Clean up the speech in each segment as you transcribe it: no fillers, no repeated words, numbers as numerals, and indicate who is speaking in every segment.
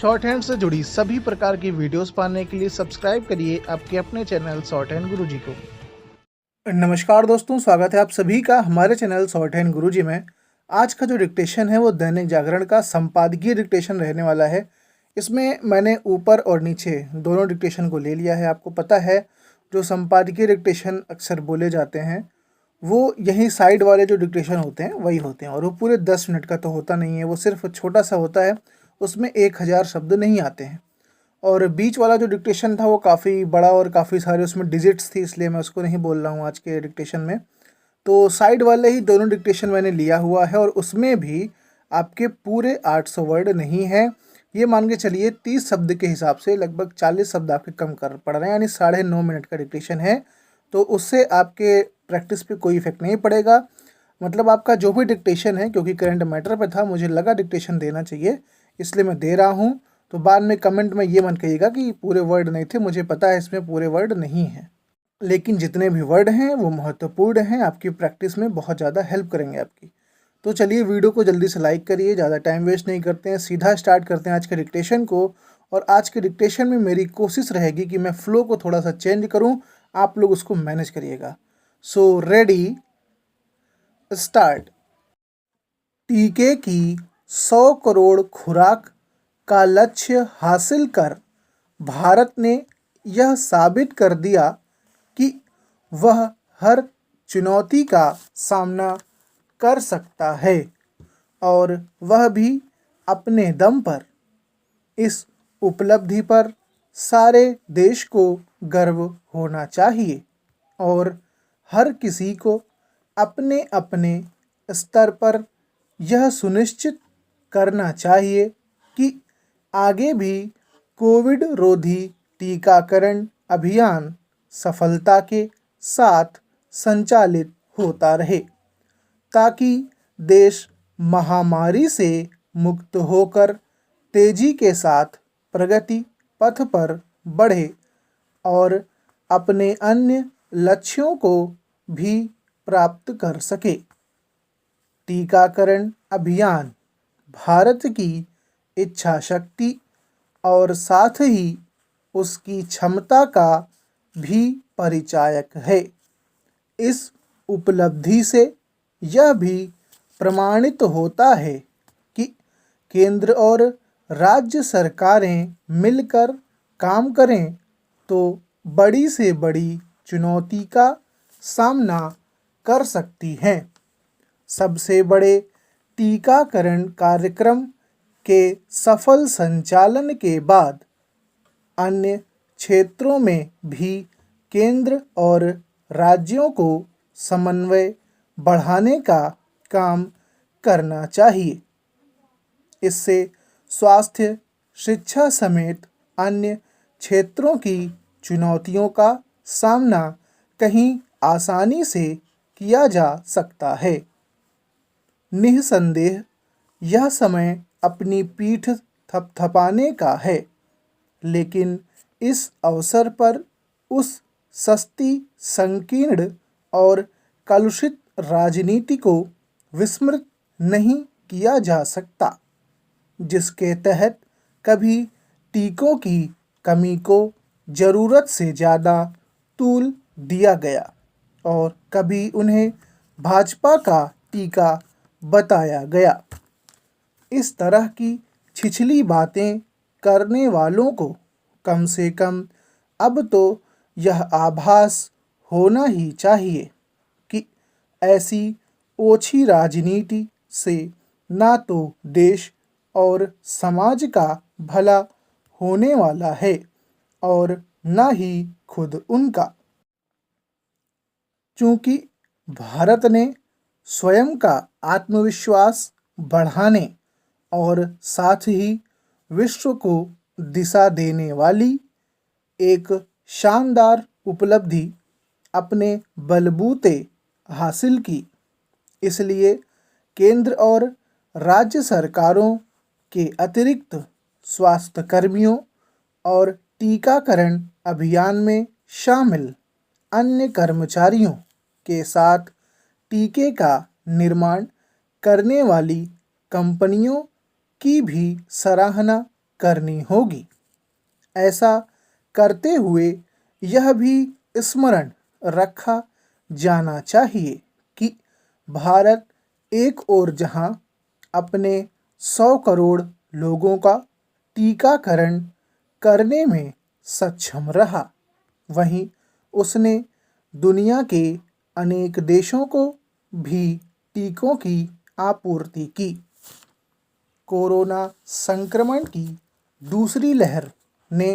Speaker 1: Short hand से जुड़ी सभी प्रकार की वीडियोस पाने के लिए सब्सक्राइब करिए आपके अपने चैनल शॉर्ट हैंड गुरुजी को।
Speaker 2: नमस्कार दोस्तों, स्वागत है आप सभी का हमारे चैनल शॉर्ट हैंड गुरुजी में। आज का जो डिक्टेशन है वो दैनिक जागरण का संपादकीय डिक्टेशन रहने वाला है। इसमें मैंने ऊपर और नीचे दोनों डिक्टेशन को ले लिया है। आपको पता है जो संपादकीय डिक्टेशन अक्सर बोले जाते हैं वो यही साइड वाले जो डिक्टेशन होते हैं वही होते हैं, और वो पूरे 10 मिनट का तो होता नहीं है, वो सिर्फ छोटा सा होता है। उसमें 1000 शब्द नहीं आते हैं। और बीच वाला जो डिक्टेशन था वो काफ़ी बड़ा और काफ़ी सारे उसमें डिजिट्स थी, इसलिए मैं उसको नहीं बोल रहा हूँ आज के डिक्टेशन में। तो साइड वाले ही दोनों डिक्टेशन मैंने लिया हुआ है, और उसमें भी आपके पूरे 800 वर्ड नहीं है। ये मान के चलिए 30 शब्द के हिसाब से लगभग 40 शब्द आपके कम कर पड़ रहे हैं, यानी 9.5 मिनट का डिक्टेशन है। तो उससे आपके प्रैक्टिस पे कोई इफेक्ट नहीं पड़ेगा। मतलब आपका जो भी डिक्टेशन है, क्योंकि करंट मैटर पे था, मुझे लगा डिक्टेशन देना चाहिए इसलिए मैं दे रहा हूँ। तो बाद में कमेंट में ये मत कहिएगा कि पूरे वर्ड नहीं थे, मुझे पता है इसमें पूरे वर्ड नहीं हैं, लेकिन जितने भी वर्ड हैं वो महत्वपूर्ण हैं, आपकी प्रैक्टिस में बहुत ज़्यादा हेल्प करेंगे आपकी। तो चलिए वीडियो को जल्दी से लाइक करिए, ज़्यादा टाइम वेस्ट नहीं करते हैं, सीधा स्टार्ट करते हैं आज के डिक्टेशन को। और आज के डिक्टेशन में मेरी कोशिश रहेगी कि मैं फ्लो को थोड़ा सा चेंज करूं, आप लोग उसको मैनेज करिएगा। So ready, start. टीके की 100 करोड़ खुराक का लक्ष्य हासिल कर भारत ने यह साबित कर दिया कि वह हर चुनौती का सामना कर सकता है, और वह भी अपने दम पर। इस उपलब्धि पर सारे देश को गर्व होना चाहिए, और हर किसी को अपने अपने स्तर पर यह सुनिश्चित करना चाहिए कि आगे भी कोविड रोधी टीकाकरण अभियान सफलता के साथ संचालित होता रहे, ताकि देश महामारी से मुक्त होकर तेजी के साथ प्रगति पथ पर बढ़े और अपने अन्य लक्ष्यों को भी प्राप्त कर सके। टीकाकरण अभियान भारत की इच्छा शक्ति और साथ ही उसकी क्षमता का भी परिचायक है। इस उपलब्धि से यह भी प्रमाणित होता है कि केंद्र और राज्य सरकारें मिलकर काम करें तो बड़ी से बड़ी चुनौती का सामना कर सकती हैं। सबसे बड़े टीकाकरण कार्यक्रम के सफल संचालन के बाद अन्य क्षेत्रों में भी केंद्र और राज्यों को समन्वय बढ़ाने का काम करना चाहिए। इससे स्वास्थ्य, शिक्षा समेत अन्य क्षेत्रों की चुनौतियों का सामना कहीं आसानी से किया जा सकता है। निःसंदेह यह समय अपनी पीठ थपथपाने का है, लेकिन इस अवसर पर उस सस्ती, संकीर्ण और कलुषित राजनीति को विस्मृत नहीं किया जा सकता, जिसके तहत कभी टीकों की कमी को ज़रूरत से ज़्यादा तूल दिया गया और कभी उन्हें भाजपा का टीका बताया गया। इस तरह की छिछली बातें करने वालों को कम से कम अब तो यह आभास होना ही चाहिए कि ऐसी ओछी राजनीति से ना तो देश और समाज का भला होने वाला है और ना ही खुद उनका। चूँकि भारत ने स्वयं का आत्मविश्वास बढ़ाने और साथ ही विश्व को दिशा देने वाली एक शानदार उपलब्धि अपने बलबूते हासिल की, इसलिए केंद्र और राज्य सरकारों के अतिरिक्त स्वास्थ्य कर्मियों और टीकाकरण अभियान में शामिल अन्य कर्मचारियों के साथ टीके का निर्माण करने वाली कंपनियों की भी सराहना करनी होगी। ऐसा करते हुए यह भी स्मरण रखा जाना चाहिए कि भारत एक ओर जहां अपने 100 करोड़ लोगों का टीकाकरण करने में सक्षम रहा, वहीं उसने दुनिया के अनेक देशों को भी टीकों की आपूर्ति की। कोरोना संक्रमण की दूसरी लहर ने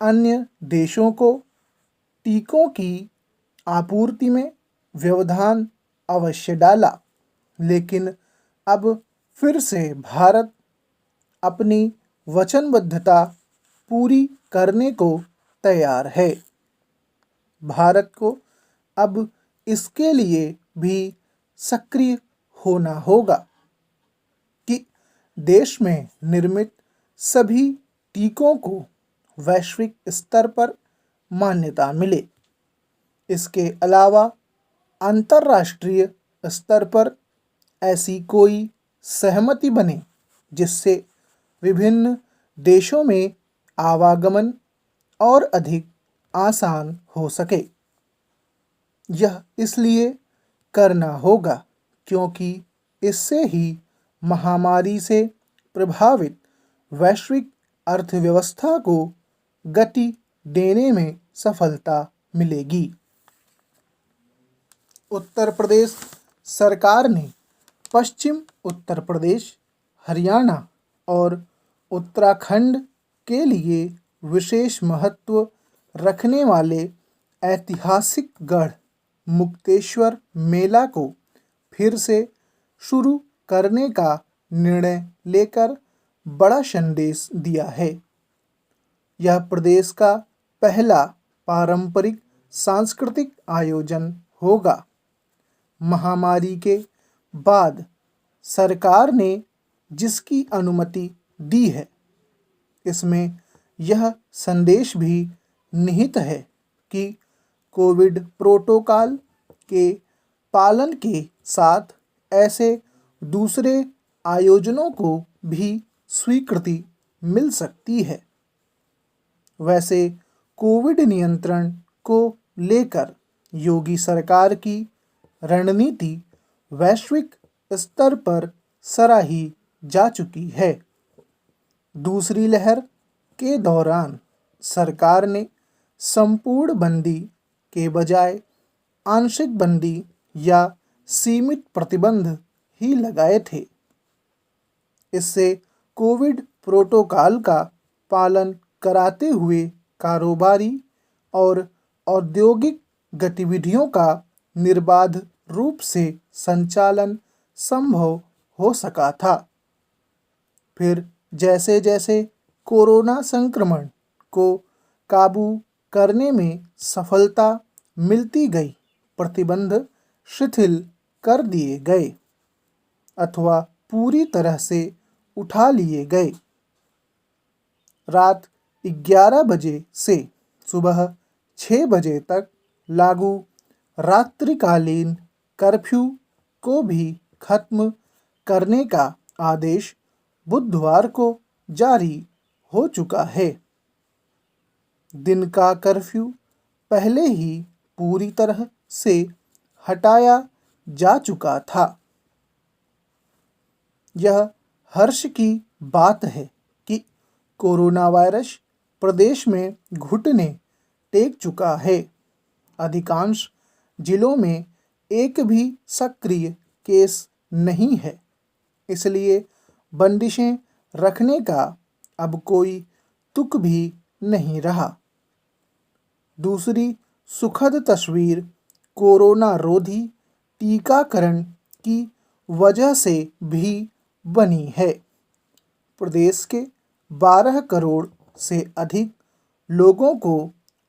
Speaker 2: अन्य देशों को टीकों की आपूर्ति में व्यवधान अवश्य डाला, लेकिन अब फिर से भारत अपनी वचनबद्धता पूरी करने को तैयार है। भारत को अब इसके लिए भी सक्रिय होना होगा कि देश में निर्मित सभी टीकों को वैश्विक स्तर पर मान्यता मिले। इसके अलावा अंतर्राष्ट्रीय स्तर पर ऐसी कोई सहमति बने जिससे विभिन्न देशों में आवागमन और अधिक आसान हो सके। यह इसलिए करना होगा क्योंकि इससे ही महामारी से प्रभावित वैश्विक अर्थव्यवस्था को गति देने में सफलता मिलेगी। उत्तर प्रदेश सरकार ने पश्चिम उत्तर प्रदेश, हरियाणा और उत्तराखंड के लिए विशेष महत्व रखने वाले ऐतिहासिक गढ़ मुक्तेश्वर मेला को फिर से शुरू करने का निर्णय लेकर बड़ा संदेश दिया है। यह प्रदेश का पहला पारंपरिक सांस्कृतिक आयोजन होगा। महामारी के बाद सरकार ने जिसकी अनुमति दी है, इसमें यह संदेश भी निहित है कि कोविड प्रोटोकॉल के पालन के साथ ऐसे दूसरे आयोजनों को भी स्वीकृति मिल सकती है। वैसे कोविड नियंत्रण को लेकर योगी सरकार की रणनीति वैश्विक स्तर पर सराही जा चुकी है। दूसरी लहर के दौरान सरकार ने संपूर्ण बंदी के बजाय आंशिक बंदी या सीमित प्रतिबंध ही लगाए थे। इससे कोविड प्रोटोकॉल का पालन कराते हुए कारोबारी और औद्योगिक गतिविधियों का निर्बाध रूप से संचालन संभव हो सका था। फिर जैसे जैसे कोरोना संक्रमण को काबू करने में सफलता मिलती गई, प्रतिबंध शिथिल कर दिए गए अथवा पूरी तरह से उठा लिए गए। रात 11 बजे से सुबह 6 बजे तक लागू रात्रिकालीन कर्फ्यू को भी खत्म करने का आदेश बुधवार को जारी हो चुका है। दिन का कर्फ्यू पहले ही पूरी तरह से हटाया जा चुका था। यह हर्ष की बात है कि कोरोना वायरस प्रदेश में घुटने टेक चुका है। अधिकांश जिलों में एक भी सक्रिय केस नहीं है, इसलिए बंदिशें रखने का अब कोई तुक भी नहीं रहा। दूसरी सुखद तस्वीर कोरोना रोधी टीकाकरण की वजह से भी बनी है। प्रदेश के 12 करोड़ से अधिक लोगों को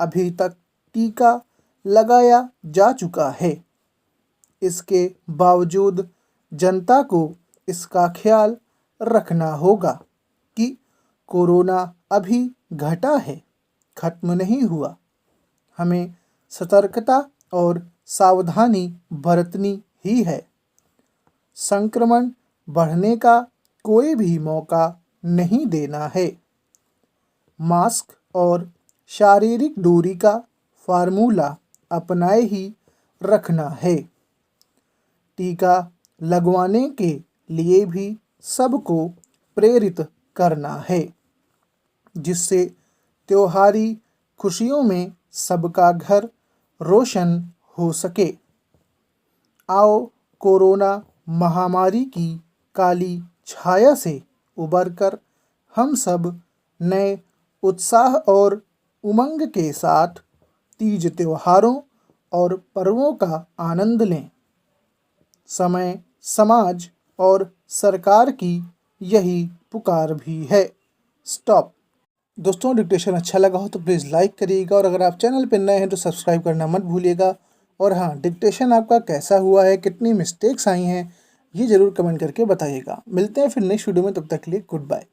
Speaker 2: अभी तक टीका लगाया जा चुका है। इसके बावजूद जनता को इसका ख्याल रखना होगा कि कोरोना अभी घटा है, खत्म नहीं हुआ। हमें सतर्कता और सावधानी बरतनी ही है। संक्रमण बढ़ने का कोई भी मौका नहीं देना है। मास्क और शारीरिक दूरी का फार्मूला अपनाए ही रखना है। टीका लगवाने के लिए भी सबको प्रेरित करना है, जिससे त्योहारी खुशियों में सबका घर रोशन हो सके। आओ कोरोना महामारी की काली छाया से उबरकर हम सब नए उत्साह और उमंग के साथ तीज त्योहारों और पर्वों का आनंद लें। समय, समाज और सरकार की यही पुकार भी है। स्टॉप। दोस्तों, डिक्टेशन अच्छा लगा हो तो प्लीज़ लाइक करिएगा और अगर आप चैनल पर नए हैं तो सब्सक्राइब करना मत भूलिएगा। और हाँ, डिक्टेशन आपका कैसा हुआ है, कितनी मिस्टेक्स आई हैं, ये ज़रूर कमेंट करके बताइएगा। मिलते हैं फिर नेक्स्ट वीडियो में, तब तक के लिए गुड बाय।